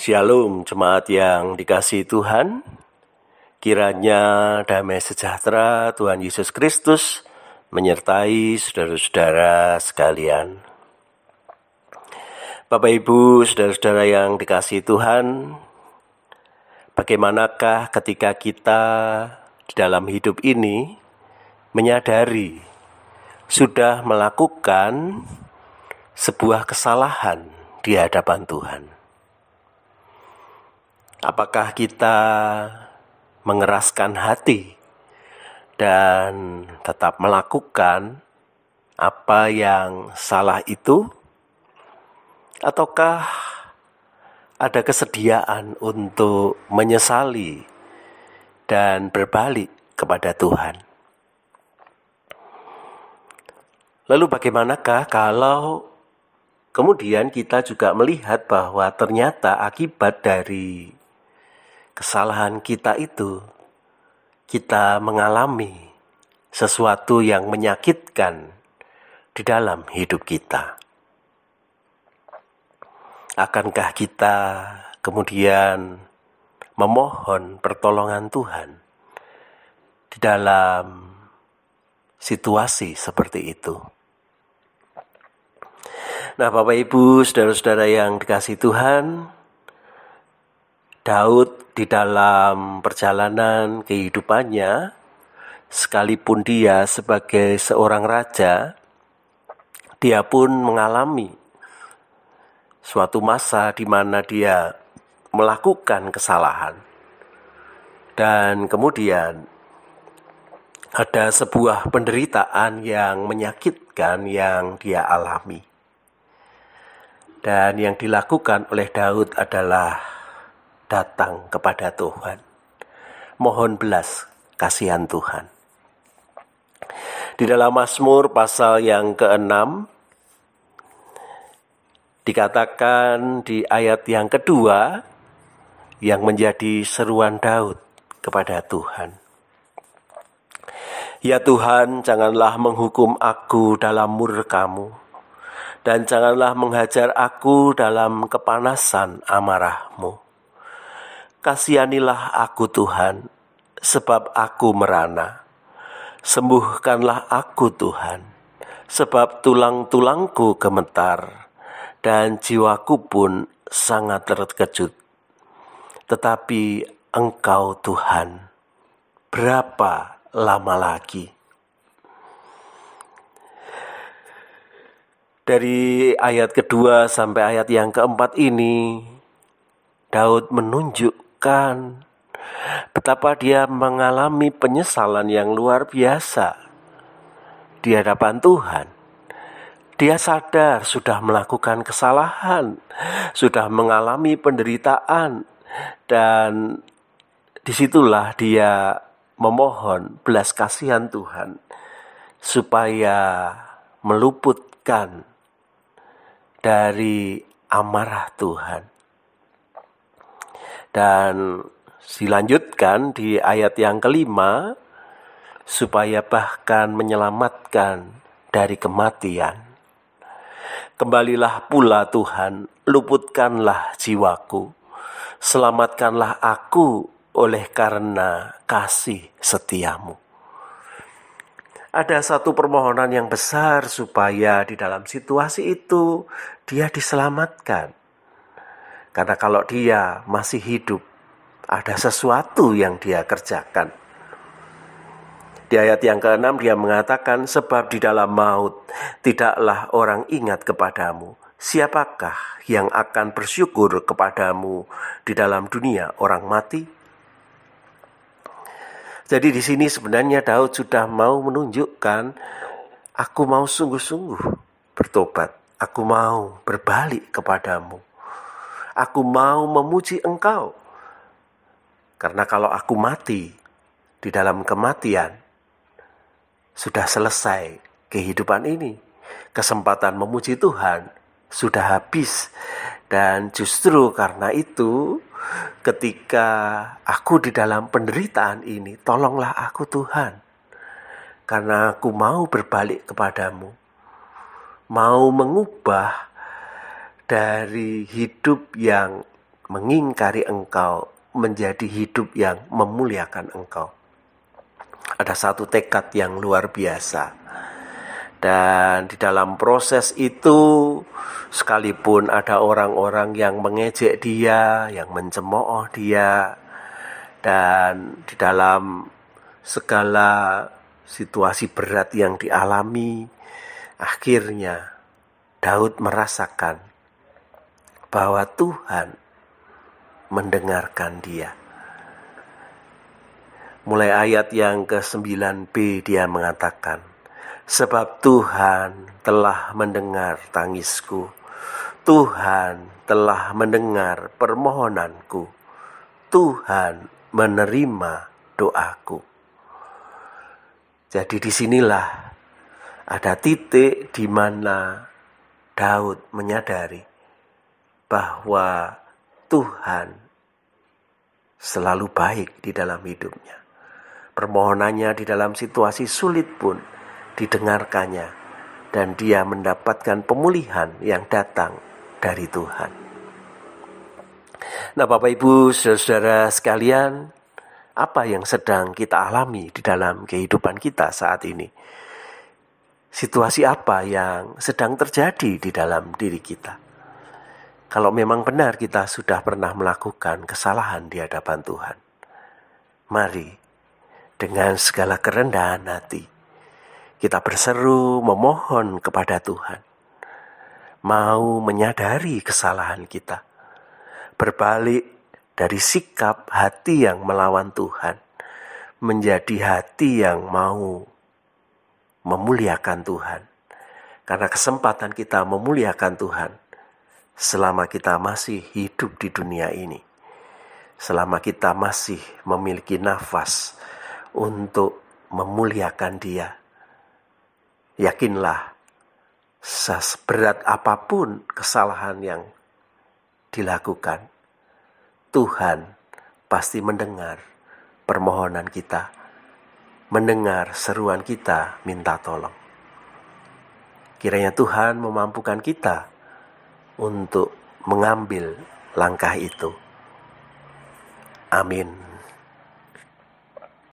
Shalom jemaat yang dikasihi Tuhan, kiranya damai sejahtera Tuhan Yesus Kristus menyertai saudara-saudara sekalian. Bapak Ibu, saudara-saudara yang dikasihi Tuhan, bagaimanakah ketika kita di dalam hidup ini menyadari sudah melakukan sebuah kesalahan di hadapan Tuhan? Apakah kita mengeraskan hati dan tetap melakukan apa yang salah itu? Ataukah ada kesediaan untuk menyesali dan berbalik kepada Tuhan? Lalu bagaimanakah kalau kemudian kita juga melihat bahwa ternyata akibat dari kesalahan kita itu, kita mengalami sesuatu yang menyakitkan di dalam hidup kita. Akankah kita kemudian memohon pertolongan Tuhan di dalam situasi seperti itu? Nah, Bapak Ibu, saudara-saudara yang dikasihi Tuhan, Daud di dalam perjalanan kehidupannya, sekalipun dia sebagai seorang raja, dia pun mengalami suatu masa di mana dia melakukan kesalahan. Dan kemudian ada sebuah penderitaan yang menyakitkan yang dia alami. Dan yang dilakukan oleh Daud adalah datang kepada Tuhan, mohon belas kasihan Tuhan. Di dalam Mazmur pasal yang ke-6 dikatakan di ayat yang kedua yang menjadi seruan Daud kepada Tuhan. Ya Tuhan, janganlah menghukum aku dalam murka-Mu, dan janganlah menghajar aku dalam kepanasan amarah-Mu. Kasihanilah aku Tuhan, sebab aku merana. Sembuhkanlah aku Tuhan, sebab tulang-tulangku gemetar, dan jiwaku pun sangat terkejut. Tetapi Engkau Tuhan, berapa lama lagi? Dari ayat kedua sampai ayat yang keempat ini, Daud menunjukkan betapa dia mengalami penyesalan yang luar biasa di hadapan Tuhan. Dia sadar sudah melakukan kesalahan, sudah mengalami penderitaan, dan disitulah dia memohon belas kasihan Tuhan supaya meluputkan dari amarah Tuhan. Dan dilanjutkan di ayat yang kelima, supaya bahkan menyelamatkan dari kematian. Kembalilah pula Tuhan, luputkanlah jiwaku, selamatkanlah aku oleh karena kasih setia-Mu. Ada satu permohonan yang besar supaya di dalam situasi itu dia diselamatkan. Karena kalau dia masih hidup, ada sesuatu yang dia kerjakan. Di ayat yang ke-6 dia mengatakan, sebab di dalam maut tidaklah orang ingat kepadamu. Siapakah yang akan bersyukur kepadamu di dalam dunia orang mati? Jadi di sini sebenarnya Daud sudah mau menunjukkan, aku mau sungguh-sungguh bertobat. Aku mau berbalik kepadamu. Aku mau memuji Engkau. Karena kalau aku mati di dalam kematian, sudah selesai kehidupan ini. Kesempatan memuji Tuhan sudah habis. Dan justru karena itu, ketika aku di dalam penderitaan ini, tolonglah aku Tuhan. Karena aku mau berbalik kepadamu. Mau mengubah dari hidup yang mengingkari Engkau menjadi hidup yang memuliakan Engkau. Ada satu tekad yang luar biasa. Dan di dalam proses itu, sekalipun ada orang-orang yang mengejek dia, yang mencemooh dia, dan di dalam segala situasi berat yang dialami, akhirnya Daud merasakan bahwa Tuhan mendengarkan dia. Mulai ayat yang ke-9b dia mengatakan, sebab Tuhan telah mendengar tangisku, Tuhan telah mendengar permohonanku, Tuhan menerima doaku. Jadi disinilah ada titik di mana Daud menyadari bahwa Tuhan selalu baik di dalam hidupnya. Permohonannya di dalam situasi sulit pun didengarkannya, dan dia mendapatkan pemulihan yang datang dari Tuhan. Nah, Bapak Ibu Saudara sekalian, apa yang sedang kita alami di dalam kehidupan kita saat ini? Situasi apa yang sedang terjadi di dalam diri kita? Kalau memang benar kita sudah pernah melakukan kesalahan di hadapan Tuhan, mari dengan segala kerendahan hati kita berseru memohon kepada Tuhan, mau menyadari kesalahan kita, berbalik dari sikap hati yang melawan Tuhan menjadi hati yang mau memuliakan Tuhan. Karena kesempatan kita memuliakan Tuhan selama kita masih hidup di dunia ini, selama kita masih memiliki nafas untuk memuliakan Dia. Yakinlah, seberat apapun kesalahan yang dilakukan, Tuhan pasti mendengar permohonan kita, mendengar seruan kita minta tolong. Kiranya Tuhan memampukan kita untuk mengambil langkah itu. Amin.